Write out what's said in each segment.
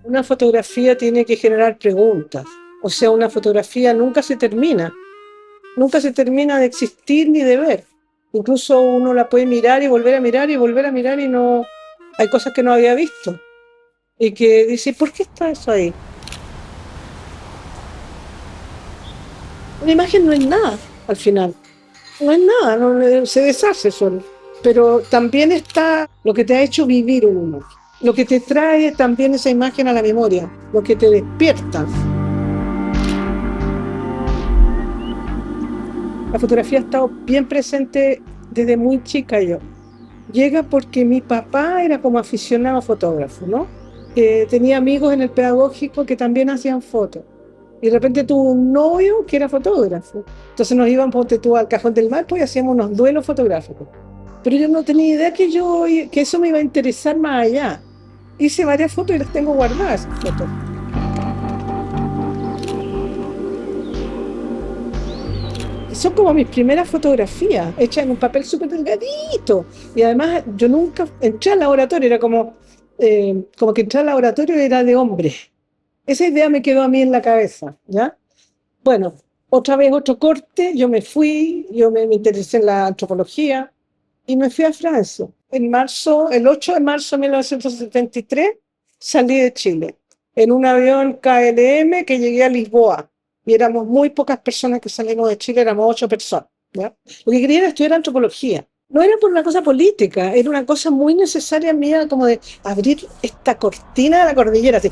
Una fotografía tiene que generar preguntas. O sea, una fotografía nunca se termina de existir ni de ver. Incluso uno la puede mirar y volver a mirar y volver a mirar y no, hay cosas que no había visto. Y que dice, ¿por qué está eso ahí? Una imagen no es nada al final. No es nada, se deshace solo. Pero también está lo que te ha hecho vivir una imagen. Lo que te trae también esa imagen a la memoria, lo que te despierta. La fotografía ha estado bien presente desde muy chica yo. Llega porque mi papá era como aficionado fotógrafo, ¿no? Tenía amigos en el pedagógico que también hacían fotos. Y de repente tuvo un novio que era fotógrafo. Entonces nos íbamos, ponte tú, al Cajón del Maipo y hacíamos unos duelos fotográficos. Pero yo no tenía idea que eso me iba a interesar más allá. Hice varias fotos y las tengo guardadas, esas fotos. Son como mis primeras fotografías, hechas en un papel súper delgadito. Y además yo nunca entré al laboratorio, era como que entrar al laboratorio era de hombre. Esa idea me quedó a mí en la cabeza, ¿ya? Bueno, otra vez otro corte, yo me fui, me interesé en la antropología y me fui a Francia. El 8 de marzo de 1973 salí de Chile en un avión KLM que llegué a Lisboa. Y éramos muy pocas personas que salimos de Chile, éramos 8 personas, ¿ya? Lo que quería era estudiar antropología. No era por una cosa política, era una cosa muy necesaria mía, como de abrir esta cortina de la cordillera, así.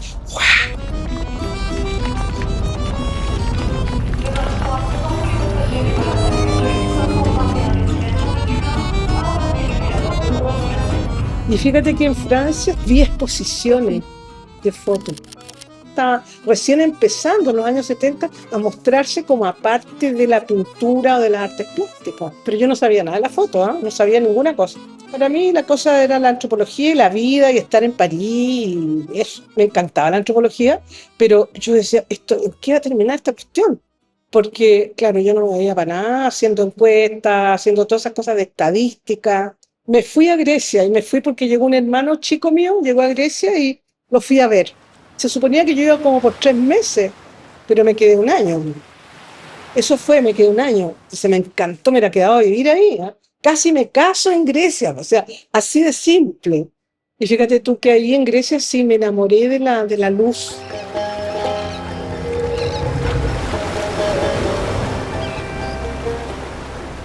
Y fíjate que en Francia vi exposiciones de fotos. Estaba recién empezando en los años 70 a mostrarse como aparte de la pintura o de las artes plásticas. Pero yo no sabía nada de la foto, ¿eh? No sabía ninguna cosa. Para mí la cosa era la antropología y la vida y estar en París y eso. Me encantaba la antropología, pero yo decía, ¿en qué va a terminar esta cuestión? Porque, claro, yo no me veía para nada haciendo encuestas, haciendo todas esas cosas de estadística. Me fui a Grecia y me fui porque llegó un hermano chico mío, llegó a Grecia y lo fui a ver. Se suponía que yo iba como por 3 meses, pero me quedé un año. Eso fue, me quedé un año. Se me encantó, me hubiera quedado a vivir ahí, ¿eh? Casi me caso en Grecia, o sea, así de simple. Y fíjate tú que ahí en Grecia sí me enamoré de la luz.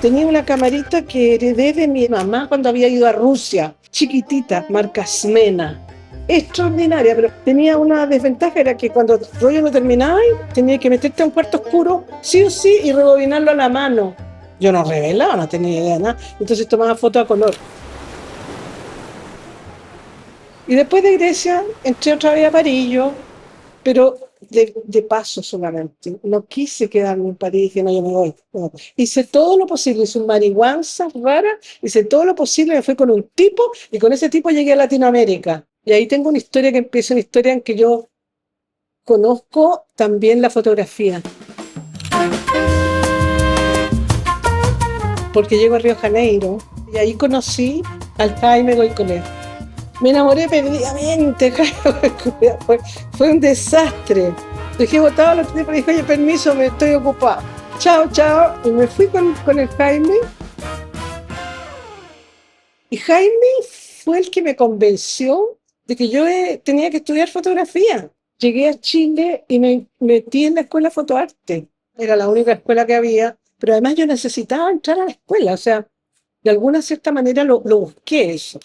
Tenía una camarita que heredé de mi mamá cuando había ido a Rusia, chiquitita, marca Smena. Extraordinaria, pero tenía una desventaja, era que cuando el rollo no terminaba, tenía que meterte a un cuarto oscuro, sí o sí, y rebobinarlo a la mano. Yo no revelaba, no tenía idea de nada, entonces tomaba fotos a color. Y después de Grecia, entré otra vez a París, pero de paso solamente. No quise quedarme en París y no, yo me voy. No. Hice todo lo posible, hice un marihuanza rara, hice todo lo posible, me fui con un tipo y con ese tipo llegué a Latinoamérica. Y ahí tengo una historia que empieza, una historia en que yo conozco también la fotografía. Porque llego a Río Janeiro y ahí conocí al Jaime Goicolea. Me enamoré perdidamente, fue un desastre. Dejé botado los tipos y dije, oye, permiso, me estoy ocupada. Chao, chao. Y me fui con el Jaime. Y Jaime fue el que me convenció de que yo tenía que estudiar fotografía. Llegué a Chile y me metí en la escuela de fotoarte. Era la única escuela que había, pero además yo necesitaba entrar a la escuela. O sea, de alguna cierta manera lo busqué eso.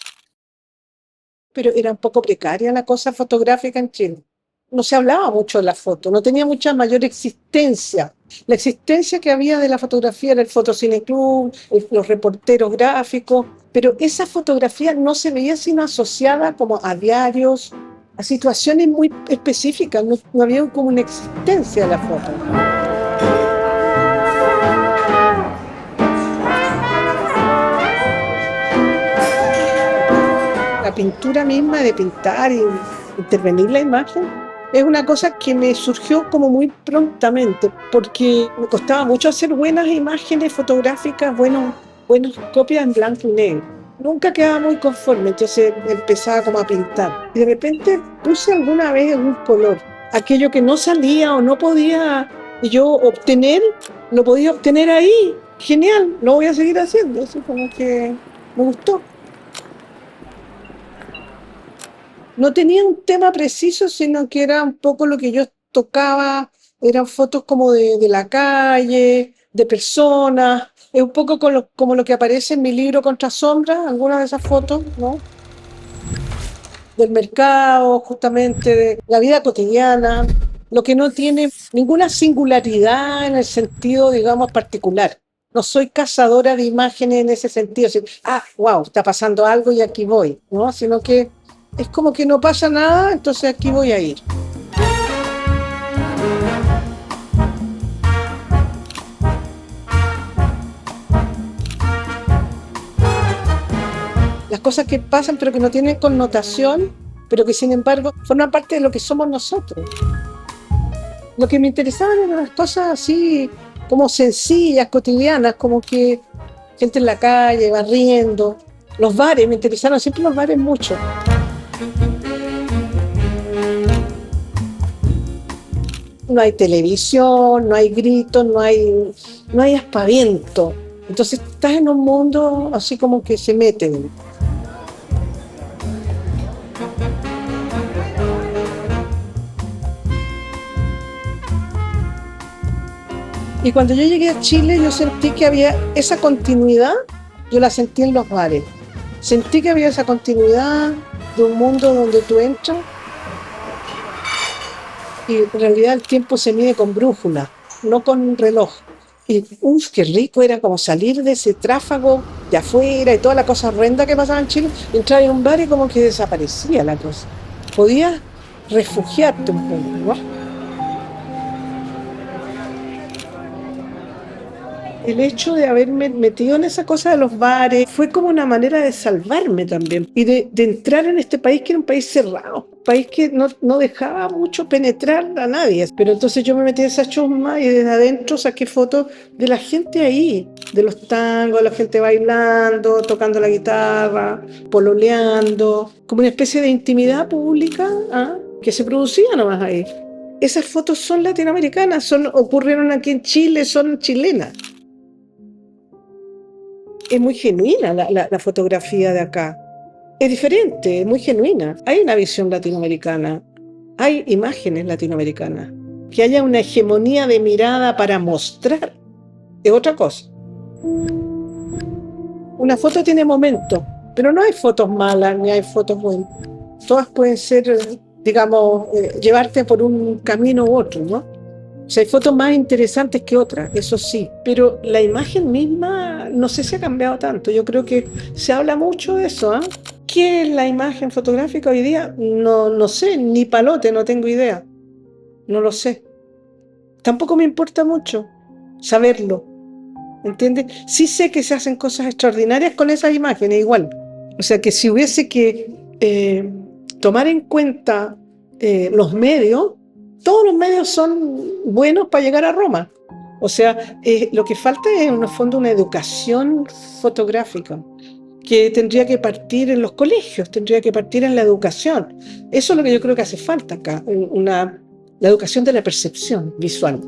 Pero era un poco precaria la cosa fotográfica en Chile. No se hablaba mucho de la foto, no tenía mucha mayor existencia. La existencia que había de la fotografía era el Fotocine Club, los reporteros gráficos, pero esa fotografía no se veía sino asociada como a diarios, a situaciones muy específicas, no había como una existencia de la foto. La pintura misma de pintar y intervenir la imagen es una cosa que me surgió como muy prontamente, porque me costaba mucho hacer buenas imágenes fotográficas, buenas copias en blanco y negro. nunca quedaba muy conforme, entonces empezaba como a pintar. Y de repente puse alguna vez un color, aquello que no salía o no podía yo obtener, lo podía obtener ahí. Genial, lo voy a seguir haciendo, así como que me gustó. No tenía un tema preciso, sino que era un poco lo que yo tocaba, eran fotos como de la calle, de personas, es un poco como lo que aparece en mi libro Contra Sombras, algunas de esas fotos, ¿no? Del mercado, justamente, de la vida cotidiana, lo que no tiene ninguna singularidad en el sentido, digamos, particular. No soy cazadora de imágenes en ese sentido, así, wow, está pasando algo y aquí voy, ¿no? Sino que es como que no pasa nada, entonces aquí voy a ir. Las cosas que pasan pero que no tienen connotación, pero que sin embargo forman parte de lo que somos nosotros. Lo que me interesaban eran las cosas así como sencillas, cotidianas, como que gente en la calle, barriendo, los bares, me interesaron siempre los bares mucho. No hay televisión, no hay gritos, no hay aspaviento. Entonces estás en un mundo así como que se meten. Y cuando yo llegué a Chile, yo sentí que había esa continuidad, yo la sentí en los bares. Sentí que había esa continuidad de un mundo donde tú entras y en realidad el tiempo se mide con brújula, no con un reloj. Y qué rico era como salir de ese tráfago de afuera y toda la cosa horrenda que pasaba en Chile, entrar en un bar y como que desaparecía la cosa. Podías refugiarte un poco, ¿no? El hecho de haberme metido en esa cosa de los bares fue como una manera de salvarme también y de entrar en este país que era un país cerrado, un país que no dejaba mucho penetrar a nadie. Pero entonces yo me metí en esa chusma y desde adentro saqué fotos de la gente ahí, de los tangos, de la gente bailando, tocando la guitarra, pololeando, como una especie de intimidad pública, ¿ah?, que se producía nomás ahí. Esas fotos son latinoamericanas, ocurrieron aquí en Chile, son chilenas. Es muy genuina la fotografía de acá. Es diferente, es muy genuina. Hay una visión latinoamericana, hay imágenes latinoamericanas. Que haya una hegemonía de mirada para mostrar es otra cosa. Una foto tiene momentos, pero no hay fotos malas ni hay fotos buenas. Todas pueden ser, digamos, llevarte por un camino u otro, ¿no? O sea, hay fotos más interesantes que otras, eso sí, pero la imagen misma no sé si ha cambiado tanto. Yo creo que se habla mucho de eso, ¿eh? ¿Qué es la imagen fotográfica hoy día? No sé, ni palote, no tengo idea. No lo sé. Tampoco me importa mucho saberlo, ¿entiendes? Sí sé que se hacen cosas extraordinarias con esas imágenes igual. O sea, que si hubiese que tomar en cuenta los medios, todos los medios son buenos para llegar a Roma. O sea, lo que falta es en el fondo una educación fotográfica que tendría que partir en los colegios, tendría que partir en la educación. Eso es lo que yo creo que hace falta acá, la educación de la percepción visual.